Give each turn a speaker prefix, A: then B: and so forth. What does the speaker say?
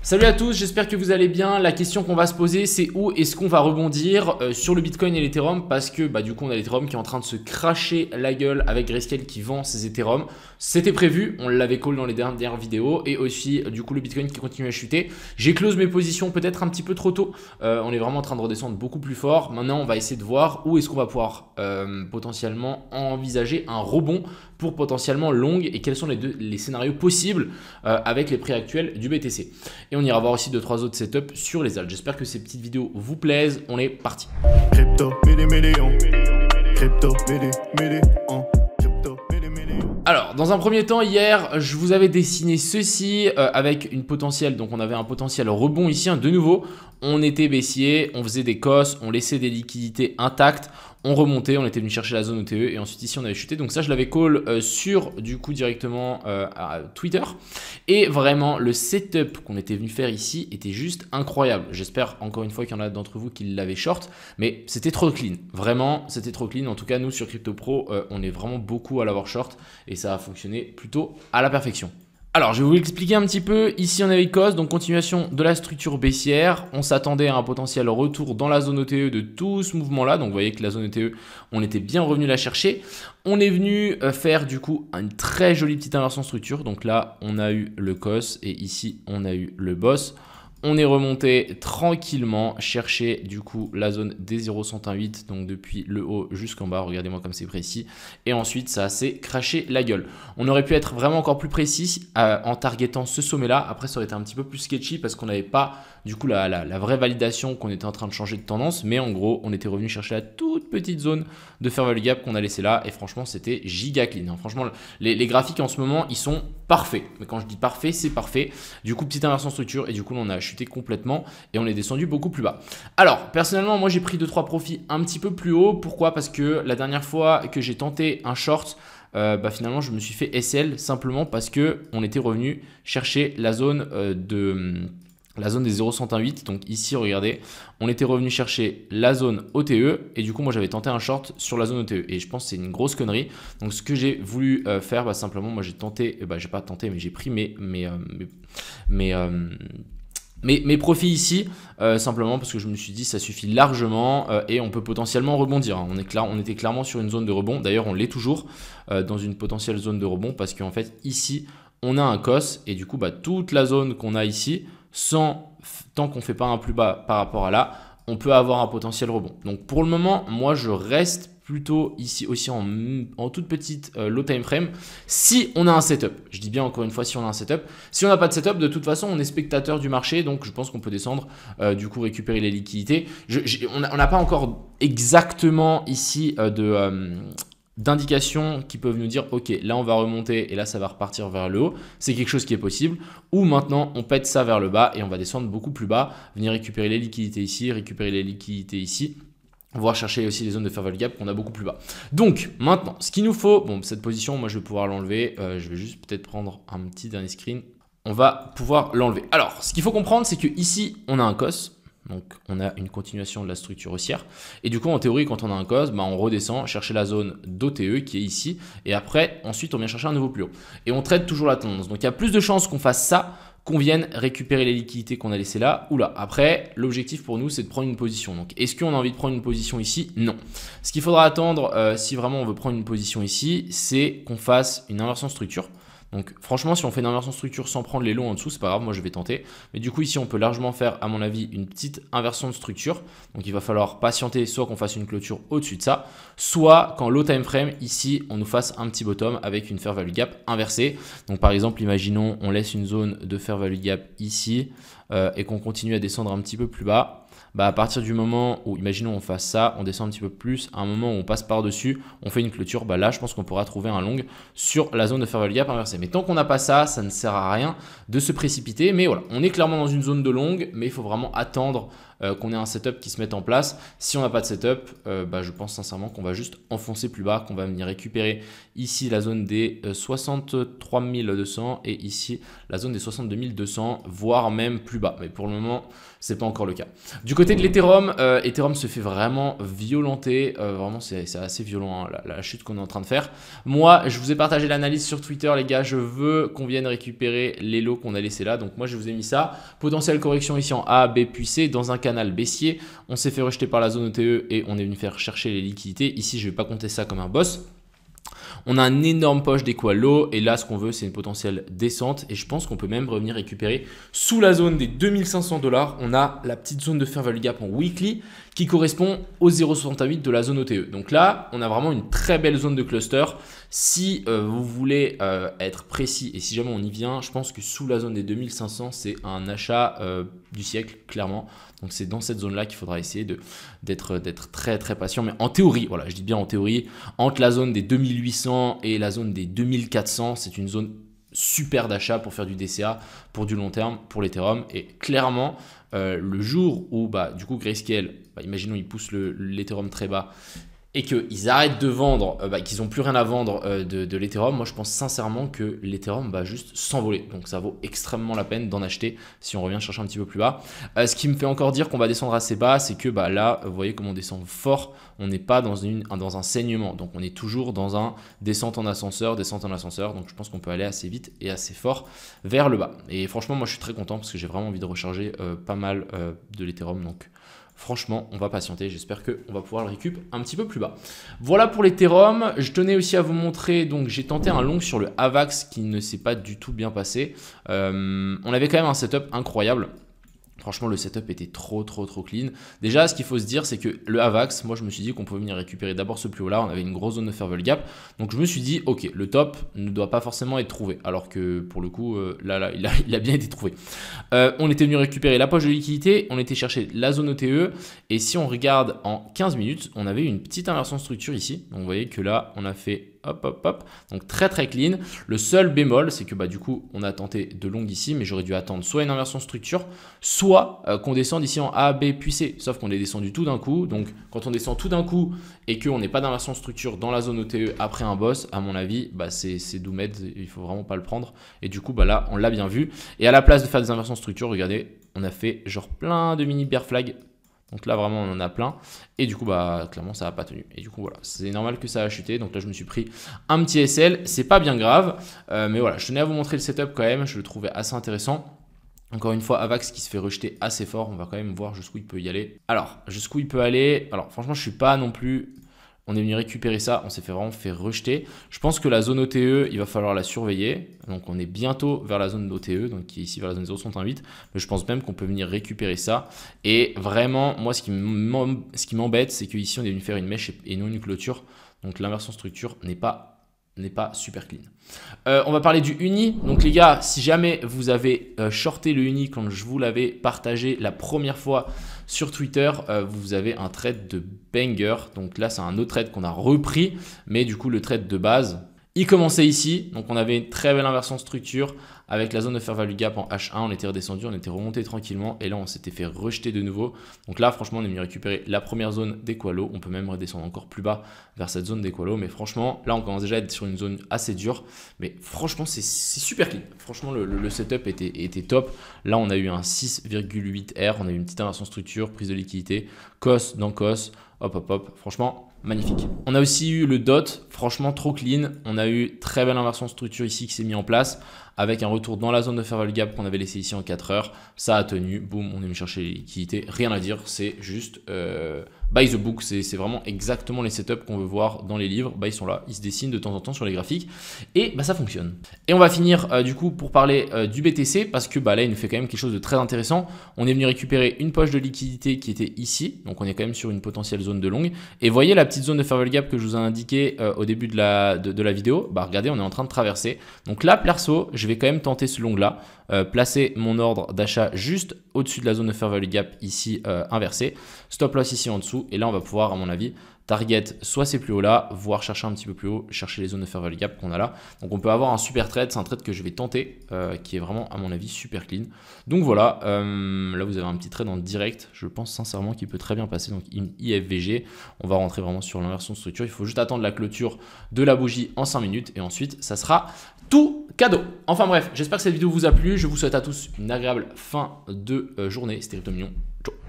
A: Salut à tous, j'espère que vous allez bien. La question qu'on va se poser, c'est où est-ce qu'on va rebondir sur le Bitcoin et l'Ethereum, parce que du coup on a l'Ethereum qui est en train de se cracher la gueule avec Grayscale qui vend ses Ethereum. C'était prévu, on l'avait call dans les dernières vidéos, et aussi du coup le Bitcoin qui continue à chuter. J'ai close mes positions peut-être un petit peu trop tôt, on est vraiment en train de redescendre beaucoup plus fort. Maintenant on va essayer de voir où est-ce qu'on va pouvoir potentiellement envisager un rebond pour potentiellement long, et quels sont les scénarios possibles avec les prix actuels du BTC. Et on ira voir aussi 2-3 autres setups sur les alts. J'espère que ces petites vidéos vous plaisent. On est parti.
B: Crypto, million. Crypto, million.
A: Alors, dans un premier temps, hier, je vous avais dessiné ceci avec une potentielle. Donc, on avait un potentiel rebond ici. De nouveau, on était baissier, on faisait des cosses, on laissait des liquidités intactes. On remontait, on était venu chercher la zone OTE et ensuite ici on avait chuté. Donc ça je l'avais call sur du coup directement à Twitter. Et vraiment le setup qu'on était venu faire ici était juste incroyable. J'espère encore une fois qu'il y en a d'entre vous qui l'avaient short, mais c'était trop clean. Vraiment c'était trop clean. En tout cas nous sur CryptoPro on est vraiment beaucoup à l'avoir short et ça a fonctionné plutôt à la perfection. Alors, je vais vous l'expliquer un petit peu. Ici, on avait cause, donc continuation de la structure baissière. On s'attendait à un potentiel retour dans la zone OTE de tout ce mouvement-là. Donc, vous voyez que la zone OTE, on était bien revenu la chercher. On est venu faire du coup une très jolie petite inversion structure. Donc là, on a eu le cos et ici, on a eu le boss. On est remonté tranquillement chercher du coup la zone des 0,118, donc depuis le haut jusqu'en bas, regardez-moi comme c'est précis. Et ensuite ça s'est craché la gueule. On aurait pu être vraiment encore plus précis en targetant ce sommet là. Après ça aurait été un petit peu plus sketchy parce qu'on n'avait pas du coup la vraie validation qu'on était en train de changer de tendance. Mais en gros on était revenu chercher la toute petite zone de fair value gap qu'on a laissé là. Et franchement c'était giga clean. Franchement les graphiques en ce moment ils sont parfaits. Mais quand je dis parfait c'est parfait. Du coup petite inversion structure et du coup on a chuté complètement et on est descendu beaucoup plus bas. Alors personnellement moi j'ai pris 2-3 profits un petit peu plus haut. Pourquoi? Parce que la dernière fois que j'ai tenté un short finalement je me suis fait SL simplement parce que on était revenu chercher la zone des 0,118. Donc ici regardez, on était revenu chercher la zone OTE et du coup moi j'avais tenté un short sur la zone OTE et je pense que c'est une grosse connerie. Donc ce que j'ai voulu faire simplement moi j'ai tenté, j'ai pas tenté mais j'ai pris mes profits ici simplement parce que je me suis dit ça suffit largement et on peut potentiellement rebondir. On était clairement sur une zone de rebond. D'ailleurs on l'est toujours dans une potentielle zone de rebond parce qu'en fait ici on a un cos et du coup toute la zone qu'on a ici tant qu'on ne fait pas un plus bas par rapport à là, on peut avoir un potentiel rebond. Donc pour le moment, moi je reste plutôt ici aussi en toute petite low time frame si on a un setup. Je dis bien encore une fois si on a un setup. Si on n'a pas de setup, de toute façon on est spectateur du marché, donc je pense qu'on peut descendre, du coup récupérer les liquidités. On n'a pas encore exactement ici d'indications qui peuvent nous dire ok là on va remonter et là ça va repartir vers le haut, c'est quelque chose qui est possible, ou maintenant on pète ça vers le bas et on va descendre beaucoup plus bas, venir récupérer les liquidités ici, récupérer les liquidités ici, voire chercher aussi les zones de fair value gap qu'on a beaucoup plus bas. Donc maintenant ce qu'il nous faut, bon cette position moi je vais pouvoir l'enlever, je vais juste peut-être prendre un petit dernier screen, on va pouvoir l'enlever. Alors ce qu'il faut comprendre c'est que ici on a un cos. Donc, on a une continuation de la structure haussière. Et du coup, en théorie, quand on a un cos, on redescend chercher la zone d'OTE qui est ici. Et après, ensuite, on vient chercher un nouveau plus haut. Et on traite toujours la tendance. Donc, il y a plus de chances qu'on fasse ça, qu'on vienne récupérer les liquidités qu'on a laissées là ou là. Après, l'objectif pour nous, c'est de prendre une position. Donc, est-ce qu'on a envie de prendre une position ici? Non. Ce qu'il faudra attendre, si vraiment on veut prendre une position ici, c'est qu'on fasse une inversion structure. Donc franchement, si on fait une inversion structure sans prendre les lots en dessous, c'est pas grave, moi je vais tenter. Mais du coup ici, on peut largement faire, à mon avis, une petite inversion de structure. Donc il va falloir patienter, soit qu'on fasse une clôture au-dessus de ça, soit qu'en low time frame, ici, on nous fasse un petit bottom avec une fair value gap inversée. Donc par exemple, imaginons, on laisse une zone de fair value gap ici et qu'on continue à descendre un petit peu plus bas. À partir du moment où, imaginons on fasse ça, on descend un petit peu plus, à un moment où on passe par-dessus, on fait une clôture, là je pense qu'on pourra trouver un long sur la zone de fair value gap inversée. Mais tant qu'on n'a pas ça, ça ne sert à rien de se précipiter. Mais voilà, on est clairement dans une zone de long, mais il faut vraiment attendre qu'on ait un setup qui se mette en place. Si on n'a pas de setup, je pense sincèrement qu'on va juste enfoncer plus bas, qu'on va venir récupérer ici la zone des 63 200 et ici la zone des 62 200, voire même plus bas. Mais pour le moment, c'est pas encore le cas. Du côté de l'Ethereum, Ethereum se fait vraiment violenter. Vraiment, c'est assez violent, hein, la chute qu'on est en train de faire. Moi, je vous ai partagé l'analyse sur Twitter, les gars. Je veux qu'on vienne récupérer les lots qu'on a laissés là. Donc moi, je vous ai mis ça. Potentielle correction ici en A, B puis C dans un canal baissier. On s'est fait rejeter par la zone OTE et on est venu faire chercher les liquidités. Ici, je ne vais pas compter ça comme un boss. On a un énorme poche d'Equalo et là, ce qu'on veut, c'est une potentielle descente. Et je pense qu'on peut même revenir récupérer sous la zone des 2500 $. On a la petite zone de fair value gap en weekly qui correspond au 0,68 de la zone OTE. Donc là, on a vraiment une très belle zone de cluster. Si vous voulez être précis et si jamais on y vient, je pense que sous la zone des 2500, c'est un achat du siècle, clairement. Donc c'est dans cette zone-là qu'il faudra essayer d'être très très patient. Mais en théorie, voilà, je dis bien en théorie, entre la zone des 2800 et la zone des 2400, c'est une zone super d'achat pour faire du DCA, pour du long terme, pour l'Ethereum. Et clairement, le jour où du coup Grayscale, imaginons ils poussent l'Ethereum très bas, et qu'ils arrêtent de vendre, qu'ils n'ont plus rien à vendre de l'Ethereum, moi je pense sincèrement que l'Ethereum va juste s'envoler. Donc ça vaut extrêmement la peine d'en acheter si on revient chercher un petit peu plus bas. Ce qui me fait encore dire qu'on va descendre assez bas, c'est que là, vous voyez comment on descend fort. On n'est pas dans un saignement. Donc on est toujours dans un descente en ascenseur. Donc je pense qu'on peut aller assez vite et assez fort vers le bas. Et franchement, moi je suis très content parce que j'ai vraiment envie de recharger pas mal de l'Ethereum. Donc franchement, on va patienter. J'espère qu'on va pouvoir le récup un petit peu plus bas. Voilà pour l'Ethereum. Je tenais aussi à vous montrer, donc j'ai tenté un long sur le AVAX qui ne s'est pas du tout bien passé. On avait quand même un setup incroyable. Franchement, le setup était trop clean. Déjà, ce qu'il faut se dire, c'est que le AVAX, moi, je me suis dit qu'on pouvait venir récupérer d'abord ce plus haut-là. On avait une grosse zone de fair value gap. Donc, je me suis dit, ok, le top ne doit pas forcément être trouvé. Alors que, pour le coup, là il a bien été trouvé. On était venu récupérer la poche de liquidité. On était chercher la zone OTE. Et si on regarde en 15 minutes, on avait une petite inversion de structure ici. Donc, vous voyez que là, on a fait hop. Donc très clean. Le seul bémol, c'est que du coup, on a tenté de long ici, mais j'aurais dû attendre soit une inversion structure, soit qu'on descende ici en A, B puis C. Sauf qu'on est descendu tout d'un coup. Donc quand on descend tout d'un coup et qu'on n'est pas d'inversion structure dans la zone OTE après un boss, à mon avis, c'est doomed. Il faut vraiment pas le prendre. Et du coup, là, on l'a bien vu. Et à la place de faire des inversions structure, regardez, on a fait genre plein de mini bear flag. Donc là, vraiment, on en a plein. Et du coup, clairement, ça n'a pas tenu. Et du coup, voilà, c'est normal que ça a chuté. Donc là, je me suis pris un petit SL. C'est pas bien grave. Mais voilà, je tenais à vous montrer le setup quand même. Je le trouvais assez intéressant. Encore une fois, AVAX qui se fait rejeter assez fort. On va quand même voir jusqu'où il peut y aller. Alors, jusqu'où il peut aller. Alors, franchement, je ne suis pas non plus... On est venu récupérer ça, on s'est vraiment fait rejeter. Je pense que la zone OTE, il va falloir la surveiller. Donc on est bientôt vers la zone OTE, donc qui est ici vers la zone 0,68. Mais je pense même qu'on peut venir récupérer ça. Et vraiment, moi, ce qui m'embête, c'est qu'ici, on est venu faire une mèche et non une clôture. Donc l'inversion structure n'est pas super clean. On va parler du Uni. Donc les gars, si jamais vous avez shorté le Uni quand je vous l'avais partagé la première fois sur Twitter, vous avez un trade de banger. Donc là, c'est un autre trade qu'on a repris. Mais du coup, le trade de base, il commençait ici. Donc on avait une très belle inversion structure avec la zone de fair value gap en H1. On était redescendu, on était remonté tranquillement. Et là, on s'était fait rejeter de nouveau. Donc là, franchement, on est venu récupérer la première zone d'Equalo. On peut même redescendre encore plus bas vers cette zone d'Equalo. Mais franchement, là, on commence déjà à être sur une zone assez dure. Mais franchement, c'est super clean. Franchement, le setup était top. Là, on a eu un 6,8 R. On a eu une petite inversion structure, prise de liquidité, COS dans COS. Hop. Franchement, magnifique. On a aussi eu le DOT, franchement trop clean. On a eu très belle inversion structure ici qui s'est mis en place avec un retour dans la zone de fair value gap qu'on avait laissé ici en 4 heures. Ça a tenu, boum, on est venu chercher les liquidités. Rien à dire, c'est juste by the book. C'est vraiment exactement les setups qu'on veut voir dans les livres. Ils sont là, ils se dessinent de temps en temps sur les graphiques et ça fonctionne. Et on va finir du coup pour parler du BTC parce que là, il nous fait quand même quelque chose de très intéressant. On est venu récupérer une poche de liquidité qui était ici. Donc on est quand même sur une potentielle zone de longue. Et voyez la petite zone de fair value gap que je vous ai indiqué au début de la vidéo. Regardez, on est en train de traverser. Donc là, perso, je vais quand même tenter ce long là, placer mon ordre d'achat juste au-dessus de la zone de fair value gap ici inversé, stop loss ici en dessous et là on va pouvoir à mon avis target soit c'est plus haut là, voire chercher un petit peu plus haut, chercher les zones de fair value gap qu'on a là. Donc on peut avoir un super trade, c'est un trade que je vais tenter, qui est vraiment à mon avis super clean. Donc voilà, là vous avez un petit trade en direct, je pense sincèrement qu'il peut très bien passer. Donc IFVG, on va rentrer vraiment sur l'inversion de structure, il faut juste attendre la clôture de la bougie en 5 minutes et ensuite ça sera tout cadeau. Enfin bref, j'espère que cette vidéo vous a plu, je vous souhaite à tous une agréable fin de journée, c'était Crypto Millions, ciao.